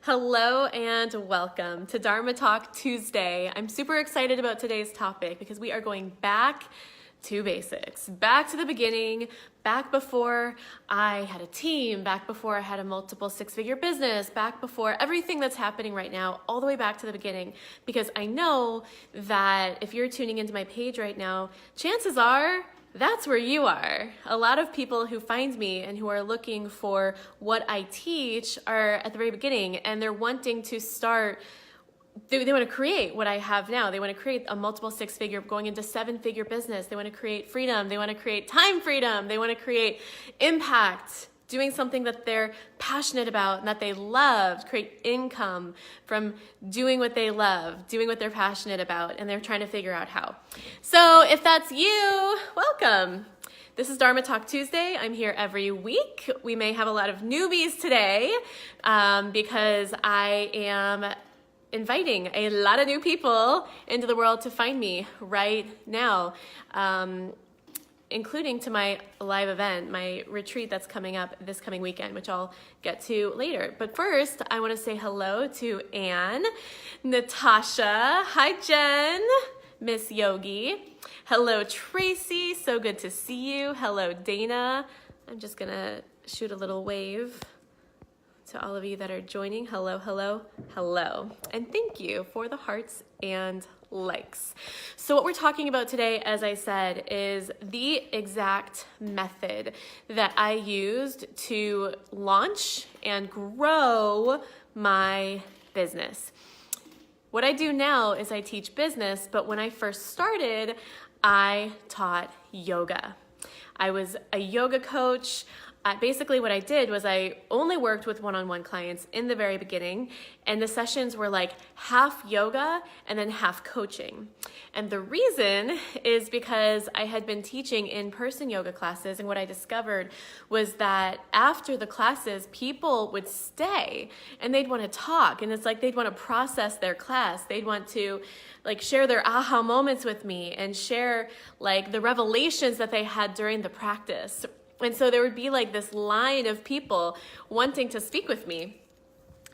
Hello and welcome to Dharma Talk Tuesday. I'm super excited about today's topic because we are going back to basics, back to the beginning, back before I had a team, back before I had a multiple six-figure business, back before everything that's happening right now, all the way back to the beginning. Because I know that if you're tuning into my page right now, chances are that's where you are. A lot of people who find me and who are looking for what I teach are at the very beginning, and they're wanting to start. They want to create what I have now. They want to create a multiple six-figure, going into seven-figure business. They want to create freedom. They want to create time freedom. They want to create impact, doing something that they're passionate about and that they love, create income from doing what they love, doing what they're passionate about, and they're trying to figure out how. So if that's you, welcome. This is Dharma Talk Tuesday. I'm here every week. We may have a lot of newbies today because I am inviting a lot of new people into the world to find me right now, including to my live event, my retreat that's coming up this coming weekend, which I'll get to later. But first, I want to say hello to Anne, Natasha, hi Jen, Miss Yogi, hello Tracy, so good to see you, hello Dana. I'm just gonna shoot a little wave to all of you that are joining. Hello, hello, hello. And thank you for the hearts and likes. So what we're talking about today, as I said, is the exact method that I used to launch and grow my business. What I do now is I teach business, but when I first started, I taught yoga. I was a yoga coach. Basically what I did was I only worked with one-on-one clients in the very beginning, and the sessions were like half yoga and then half coaching. And the reason is because I had been teaching in-person yoga classes, and what I discovered was that after the classes, people would stay and they'd want to talk, and it's like they'd want to process their class. They'd want to like share their aha moments with me and share like the revelations that they had during the practice. And so there would be like this line of people wanting to speak with me.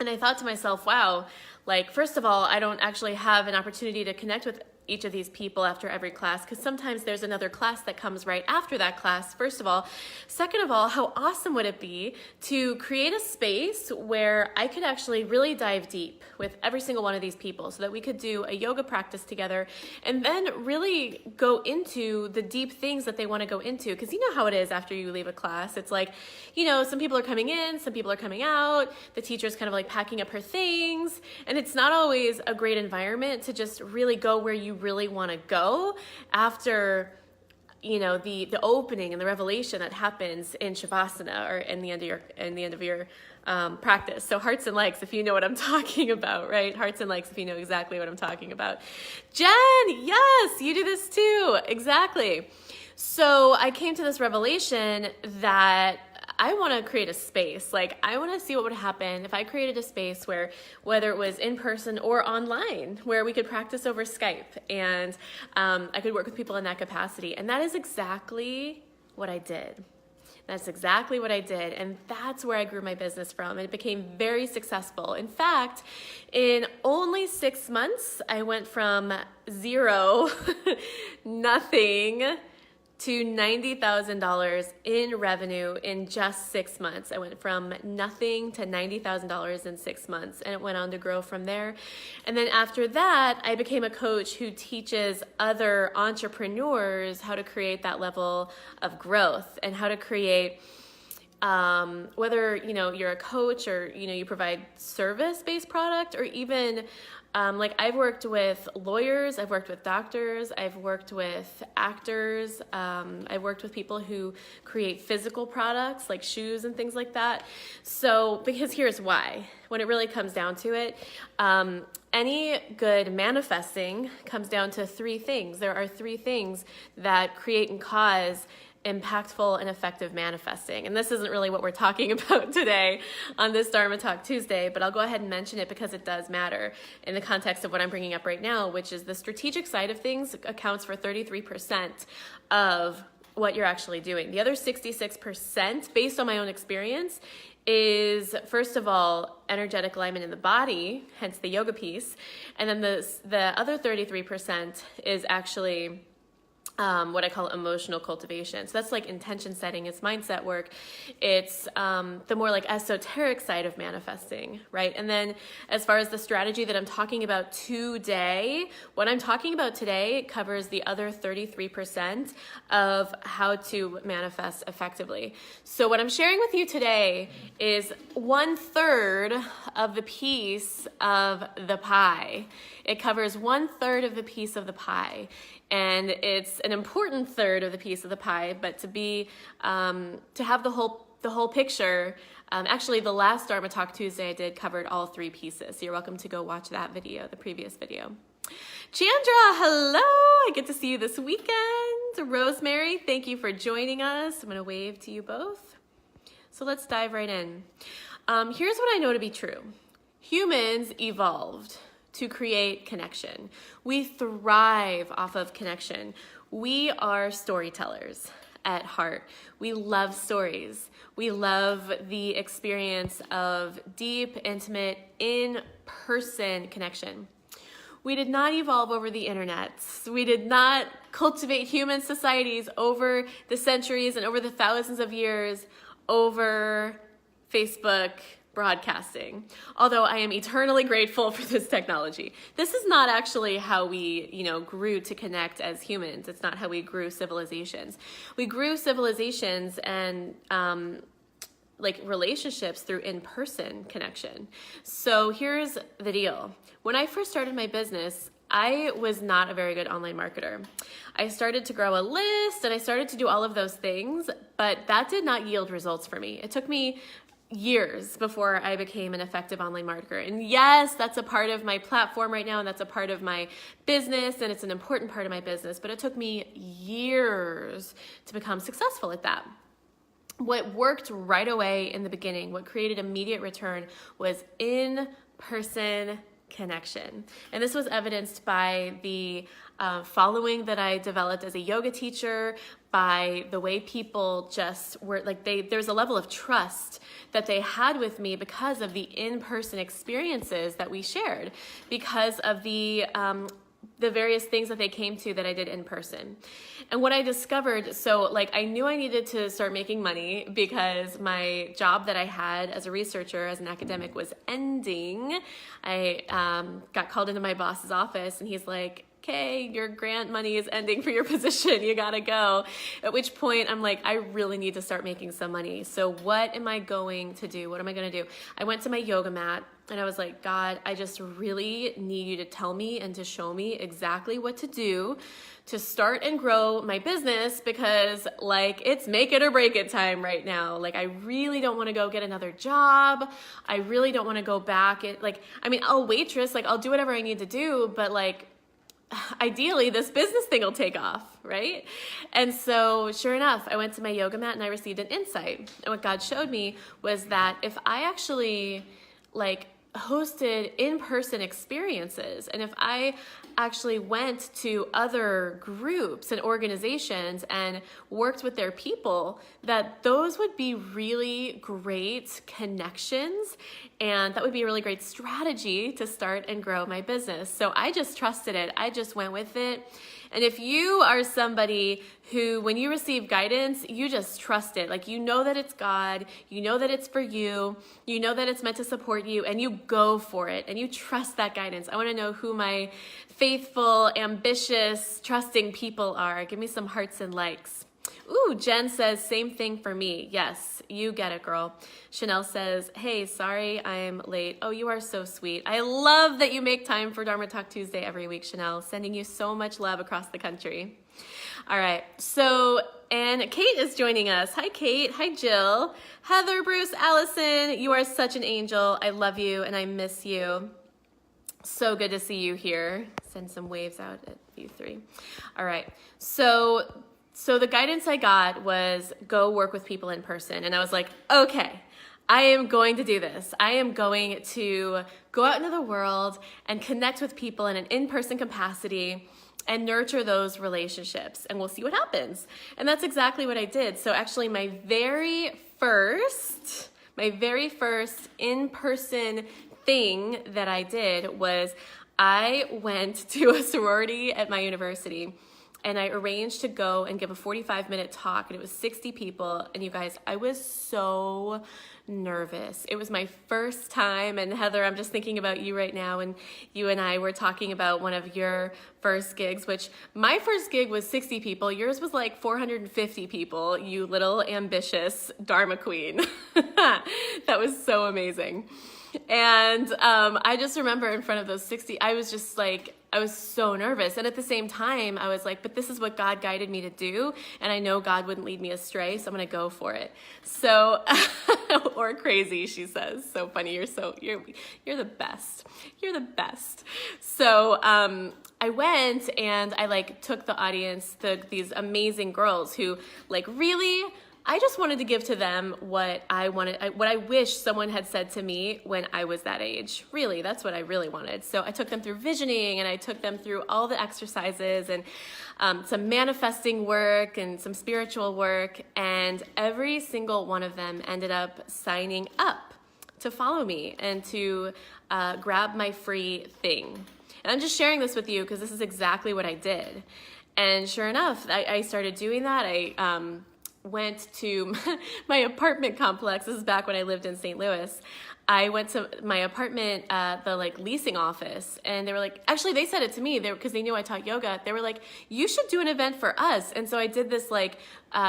And I thought to myself, wow, like, first of all, I don't actually have an opportunity to connect with each of these people after every class, because sometimes there's another class that comes right after that class, first of all. Second of all, how awesome would it be to create a space where I could actually really dive deep with every single one of these people so that we could do a yoga practice together and then really go into the deep things that they want to go into. Because you know how it is after you leave a class. It's like, you know, some people are coming in, some people are coming out, the teacher's kind of like packing up her things, and it's not always a great environment to just really go where you really want to go after, you know, the opening and the revelation that happens in Shavasana or in the end of your practice. So hearts and likes if you know what I'm talking about, right? Hearts and likes if you know exactly what I'm talking about. Jen, yes, you do this too. Exactly. So I came to this revelation that I want to create a space. Like, I want to see what would happen if I created a space where, whether it was in person or online, where we could practice over Skype and I could work with people in that capacity. And that is exactly what I did. That's exactly what I did. And that's where I grew my business from. And it became very successful. In fact, in only 6 months, I went from zero, nothing, to $90,000 in revenue in just 6 months. I went from nothing to $90,000 in 6 months, and it went on to grow from there. And then after that, I became a coach who teaches other entrepreneurs how to create that level of growth and how to create, whether, you know, you're a coach or, you know, you provide service-based product, or even like I've worked with lawyers, I've worked with doctors, I've worked with actors, I've worked with people who create physical products like shoes and things like that. So, because here's why. When it really comes down to it, any good manifesting comes down to three things. There are three things that create and cause impactful and effective manifesting. And this isn't really what we're talking about today on this Dharma Talk Tuesday, but I'll go ahead and mention it because it does matter in the context of what I'm bringing up right now, which is the strategic side of things accounts for 33% of what you're actually doing. The other 66%, based on my own experience, is, first of all, energetic alignment in the body, hence the yoga piece. And then the other 33% is actually what I call emotional cultivation. So that's like intention setting, it's mindset work, it's the more like esoteric side of manifesting, right? And then as far as the strategy that I'm talking about today, what I'm talking about today covers the other 33% of how to manifest effectively. So what I'm sharing with you today is 1/3 of the piece of the pie. It covers 1/3 of the piece of the pie. And it's an important third of the piece of the pie, but to have the whole picture, actually the last Dharma Talk Tuesday I did covered all 3 pieces. So you're welcome to go watch that video, the previous video. Chandra, hello, I get to see you this weekend. Rosemary, thank you for joining us. I'm gonna wave to you both. So let's dive right in. Here's what I know to be true. Humans evolved to create connection. We thrive off of connection. We are storytellers at heart. We love stories. We love the experience of deep, intimate, in-person connection. We did not evolve over the internet. We did not cultivate human societies over the centuries and over the thousands of years over Facebook broadcasting, although I am eternally grateful for this technology. This is not actually how we, grew to connect as humans. It's not how we grew civilizations. We grew civilizations and relationships through in-person connection. So here's the deal. When I first started my business, I was not a very good online marketer. I started to grow a list and I started to do all of those things, but that did not yield results for me. It took me years before I became an effective online marketer. And yes, that's a part of my platform right now, and that's a part of my business, and it's an important part of my business, but it took me years to become successful at that. What worked right away in the beginning, what created immediate return, was in-person connection. And this was evidenced by the following that I developed as a yoga teacher, by the way people just were there's a level of trust that they had with me because of the in-person experiences that we shared, because of the various things that they came to that I did in person. And what I discovered, I knew I needed to start making money because my job that I had as a researcher, as an academic, was ending. I got called into my boss's office and he's like, okay, your grant money is ending for your position, you gotta go. At which point I'm like, I really need to start making some money. So what am I going to do? What am I gonna do? I went to my yoga mat and I was like, God, I just really need you to tell me and to show me exactly what to do to start and grow my business, because it's make it or break it time right now. I really don't want to go get another job. I really don't want to go back. I'll waitress, I'll do whatever I need to do, but ideally this business thing will take off, right? And so sure enough, I went to my yoga mat and I received an insight. And what God showed me was that if I actually hosted in-person experiences, and if I actually went to other groups and organizations and worked with their people, that those would be really great connections, and that would be a really great strategy to start and grow my business. So I just trusted it. I just went with it. And if you are somebody who, when you receive guidance, you just trust it, you know that it's God, you know that it's for you, you know that it's meant to support you, and you go for it, and you trust that guidance. I want to know who my faithful, ambitious, trusting people are. Give me some hearts and likes. Ooh, Jen says, same thing for me. Yes, you get it, girl. Chanel says, hey, sorry I'm late. Oh, you are so sweet. I love that you make time for Dharma Talk Tuesday every week, Chanel. Sending you so much love across the country. All right, and Kate is joining us. Hi, Kate. Hi, Jill. Heather, Bruce, Allison, you are such an angel. I love you and I miss you. So good to see you here. Send some waves out at you three. All right, so the guidance I got was go work with people in person. And I was like, okay, I am going to do this. I am going to go out into the world and connect with people in an in-person capacity and nurture those relationships, and we'll see what happens. And that's exactly what I did. So actually my very first My very first in-person thing that I did was I went to a sorority at my university, and I arranged to go and give a 45-minute talk, and it was 60 people. And you guys, I was so nervous. It was my first time, and Heather, I'm just thinking about you right now, and you and I were talking about one of your first gigs, which my first gig was 60 people. Yours was like 450 people, you little ambitious Dharma queen. That was so amazing. And I just remember in front of those 60, I was just like, I was so nervous. And at the same time, I was like, but this is what God guided me to do. And I know God wouldn't lead me astray, so I'm going to go for it. So, or crazy, she says. So funny. You're the best. You're the best. So, I went and I like took the audience, these amazing girls who like really, I just wanted to give to them what I wanted, what I wish someone had said to me when I was that age. Really, that's what I really wanted. So I took them through visioning, and I took them through all the exercises and some manifesting work and some spiritual work. And every single one of them ended up signing up to follow me and to grab my free thing. And I'm just sharing this with you because this is exactly what I did. And sure enough, I started doing that. I went to my apartment complex. This is back when I lived in St. Louis. I went to my apartment, the like leasing office, and they were like, actually they said it to me because they knew I taught yoga. They were like, you should do an event for us. And so I did this like,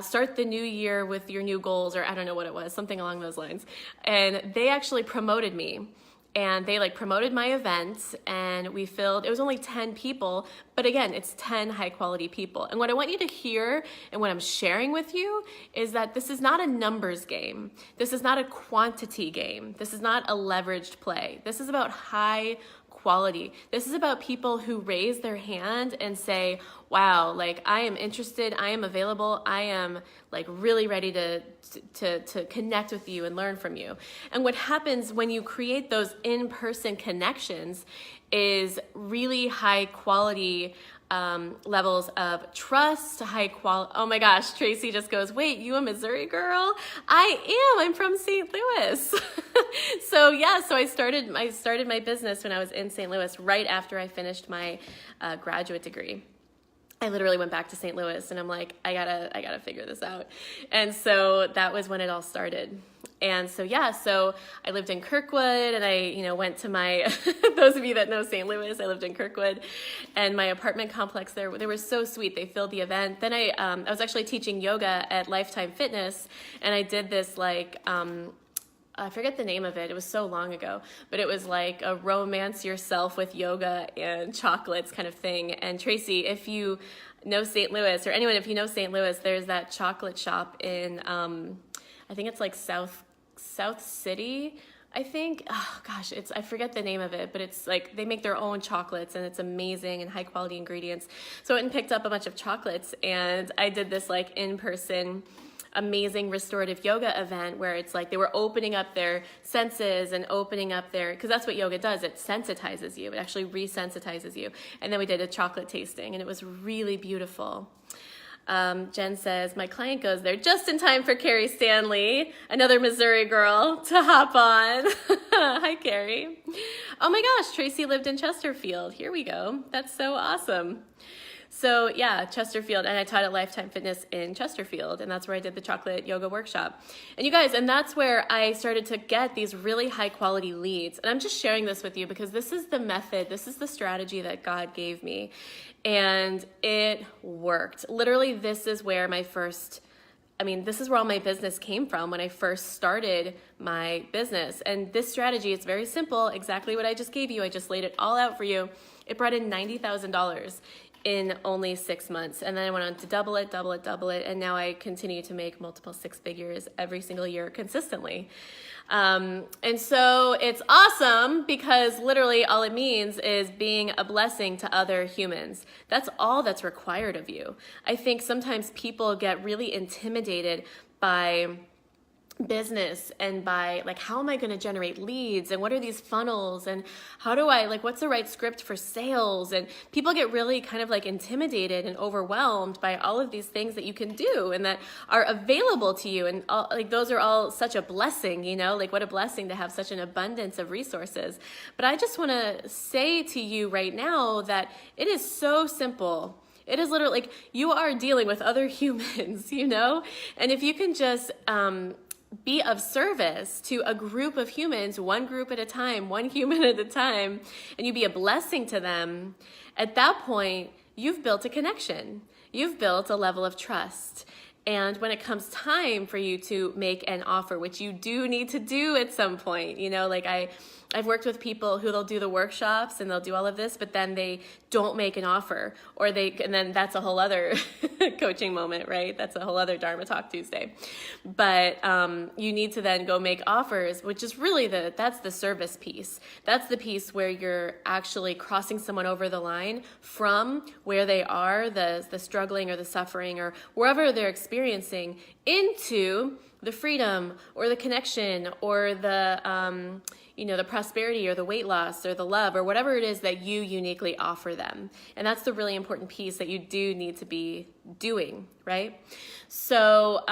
start the new year with your new goals, or I don't know what it was, something along those lines. And they actually promoted me. And they like promoted my event, and we filled, it was only 10 people, but again, it's 10 high quality people. And what I want you to hear and what I'm sharing with you is that this is not a numbers game. This is not a quantity game. This is not a leveraged play. This is about high quality. This is about people who raise their hand and say, wow, like I am interested, I am available, I am like really ready to connect with you and learn from you. And what happens when you create those in-person connections is really high quality levels of trust, high quality. Oh my gosh, Tracy just goes, wait, you a Missouri girl? I'm from St. Louis. So yeah, so I started my business when I was in St. Louis right after I finished my graduate degree. I literally went back to St. Louis and I'm like, I gotta figure this out. And so that was when it all started. And so, yeah, so I lived in Kirkwood, and I, went to my, those of you that know St. Louis, I lived in Kirkwood, and my apartment complex there, they were so sweet. They filled the event. Then I was actually teaching yoga at Lifetime Fitness, and I did this like, I forget the name of it. It was so long ago, but it was like a romance yourself with yoga and chocolates kind of thing. And Tracy, if you know St. Louis, or anyone, if you know St. Louis, there's that chocolate shop in, I think it's like South City, I think. Oh gosh, I forget the name of it, but it's like they make their own chocolates, and it's amazing and high quality ingredients. So I went and picked up a bunch of chocolates, and I did this like in-person amazing restorative yoga event where it's like they were opening up their senses and opening up because that's what yoga does. It sensitizes you. It actually resensitizes you. And then we did a chocolate tasting, and it was really beautiful. Jen says, my client goes there just in time for Carrie Stanley, another Missouri girl, to hop on. Hi, Carrie. Oh my gosh, Tracy lived in Chesterfield. Here we go. That's so awesome. So yeah, Chesterfield, and I taught at Lifetime Fitness in Chesterfield, and that's where I did the chocolate yoga workshop. And you guys, and that's where I started to get these really high quality leads. And I'm just sharing this with you because this is the method, this is the strategy that God gave me, and it worked. Literally, this is where this is where all my business came from when I first started my business. And this strategy, it's very simple, exactly what I just gave you. I just laid it all out for you. It brought in $90,000 in only 6 months. And then I went on to double it. And now I continue to make multiple six figures every single year consistently. And so it's awesome because literally all it means is being a blessing to other humans. That's all that's required of you. I think sometimes people get really intimidated by business and by like, how am I going to generate leads, and what are these funnels, and how do I, like, what's the right script for sales? And people get really kind of like intimidated and overwhelmed by all of these things that you can do and that are available to you. And all, like, those are all such a blessing, you know, like what a blessing to have such an abundance of resources. But I just want to say to you right now that it is so simple. It is literally like you are dealing with other humans, you know, and if you can just, be of service to a group of humans, one group at a time, one human at a time, and you be a blessing to them, at that point, you've built a connection. You've built a level of trust. And when it comes time for you to make an offer, which you do need to do at some point, you know, like I've worked with people who they'll do the workshops and they'll do all of this, but then they don't make an offer, and then that's a whole other coaching moment, right? That's a whole other Dharma Talk Tuesday. But you need to then go make offers, which is really that's the service piece. That's the piece where you're actually crossing someone over the line from where they are, the struggling or the suffering or wherever they're experiencing, into the freedom or the connection or the the prosperity or the weight loss or the love or whatever it is that you uniquely offer them. And that's the really important piece that you do need to be doing, right? So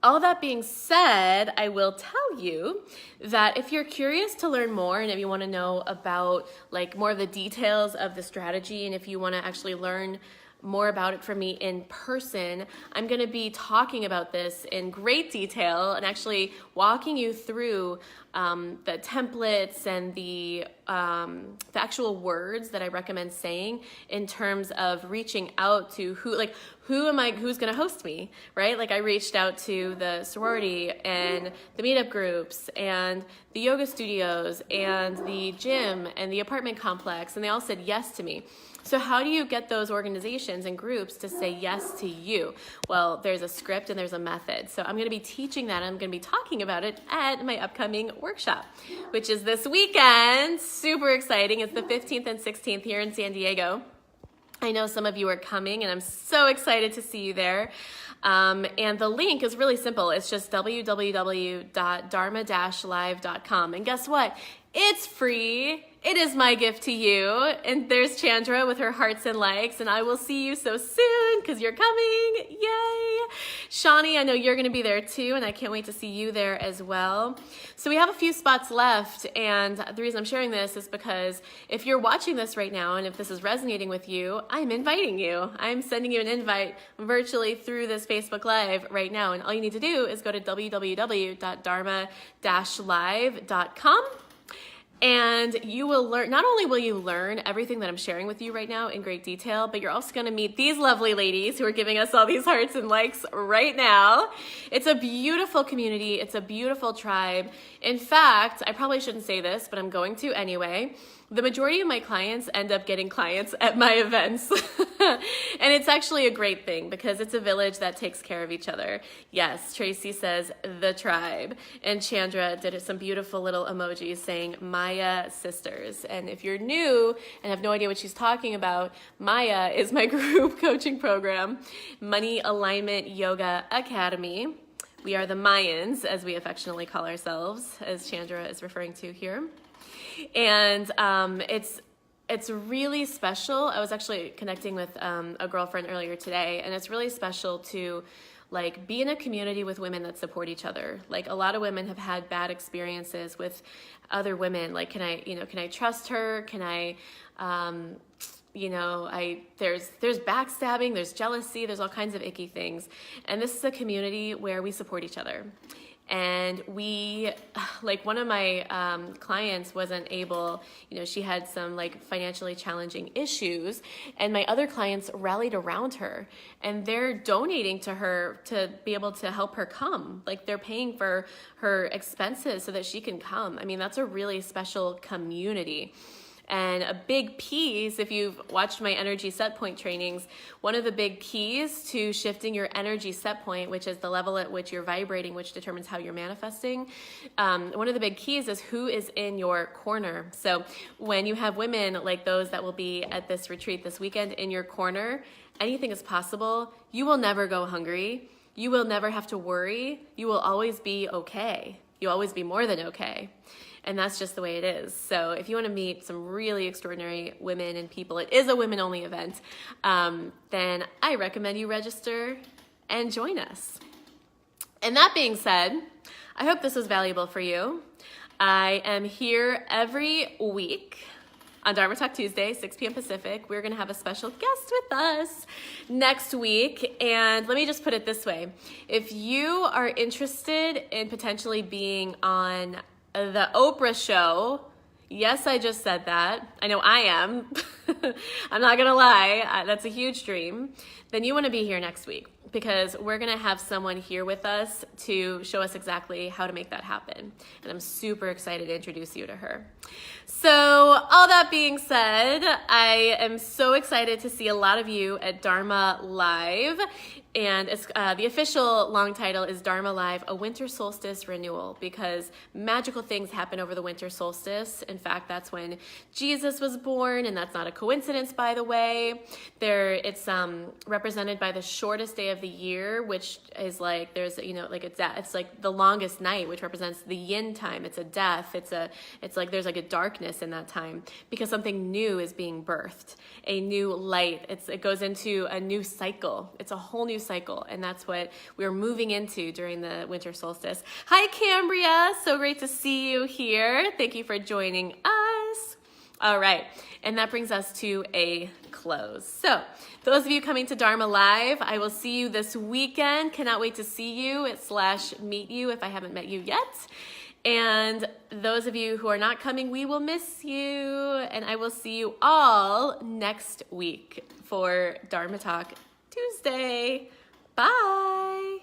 all that being said, I will tell you that if you're curious to learn more and if you want to know about like more of the details of the strategy, and if you want to actually learn more about it from me in person, I'm going to be talking about this in great detail and actually walking you through the templates and the actual words that I recommend saying in terms of reaching out to who's going to host me, right? Like I reached out to the sorority and the meetup groups and the yoga studios and the gym and the apartment complex, and they all said yes to me. So how do you get those organizations and groups to say yes to you? Well, there's a script and there's a method. So I'm going to be teaching that, and I'm going to be talking about it at my upcoming workshop, which is this weekend. Super exciting. It's the 15th and 16th here in San Diego. I know some of you are coming, and I'm so excited to see you there. And the link is really simple. It's just www.dharma-live.com. And guess what? It's free. It is my gift to you. And there's Chandra with her hearts and likes, and I will see you so soon because you're coming. Yay! Shawnee, I know you're going to be there too, and I can't wait to see you there as well. So we have a few spots left, and the reason I'm sharing this is because if you're watching this right now and if this is resonating with you, I'm inviting you. I'm sending you an invite virtually through this Facebook Live right now, and all you need to do is go to www.dharma-live.com. And you will learn, not only will you learn everything that I'm sharing with you right now in great detail, but you're also going to meet these lovely ladies who are giving us all these hearts and likes right now. It's a beautiful community. It's a beautiful tribe. In fact, I probably shouldn't say this, but I'm going to anyway. The majority of my clients end up getting clients at my events. And it's actually a great thing because it's a village that takes care of each other. Yes, Tracy says the tribe. And Chandra did some beautiful little emojis saying Maya Sisters. And if you're new and have no idea what she's talking about, Maya is my group coaching program, Money Alignment Yoga Academy. We are the Mayans, as we affectionately call ourselves, as Chandra is referring to here. And it's really special. I was actually connecting with a girlfriend earlier today, and it's really special to like be in a community with women that support each other. Like a lot of women have had bad experiences with other women. Like, can I trust her? Can I, there's backstabbing, there's jealousy, there's all kinds of icky things. And this is a community where we support each other. And we, like one of my clients wasn't able, she had some like financially challenging issues, and my other clients rallied around her, and they're donating to her to be able to help her come. Like they're paying for her expenses so that she can come. I mean, that's a really special community. And a big piece, if you've watched my energy set point trainings, one of the big keys to shifting your energy set point, which is the level at which you're vibrating, which determines how you're manifesting, one of the big keys is who is in your corner. So when you have women like those that will be at this retreat this weekend in your corner, anything is possible. You will never go hungry. you will never have to worry. You will always be okay. You'll always be more than okay. And that's just the way it is. So if you want to meet some really extraordinary women and people, it is a women-only event, then I recommend you register and join us. And that being said, I hope this was valuable for you. I am here every week on Dharma Talk Tuesday, 6 p.m. Pacific. We're going to have a special guest with us next week. And let me just put it this way. If you are interested in potentially being on the Oprah show, yes, I just said that. I know I am. I'm not going to lie. That's a huge dream. Then you want to be here next week, because we're going to have someone here with us to show us exactly how to make that happen. And I'm super excited to introduce you to her. So all that being said, I am so excited to see a lot of you at Dharma Live. And it's, the official long title is Dharma Live, a Winter Solstice Renewal, because magical things happen over the winter solstice. In fact, that's when Jesus was born, and that's not a coincidence, by the way. It's represented by the shortest day of the year, which is like, there's, like it's like the longest night, which represents the yin time. It's a death. It's like there's like a darkness in that time, because something new is being birthed, a new light. It goes into a new cycle. It's a whole new cycle, and that's what we're moving into during the winter solstice. Hi, Cambria. So great to see you here. Thank you for joining us. All right, and that brings us to a close. So those of you coming to Dharma Live, I will see you this weekend. Cannot wait to see you / meet you if I haven't met you yet. And those of you who are not coming, we will miss you. And I will see you all next week for Dharma Talk Tuesday. Bye.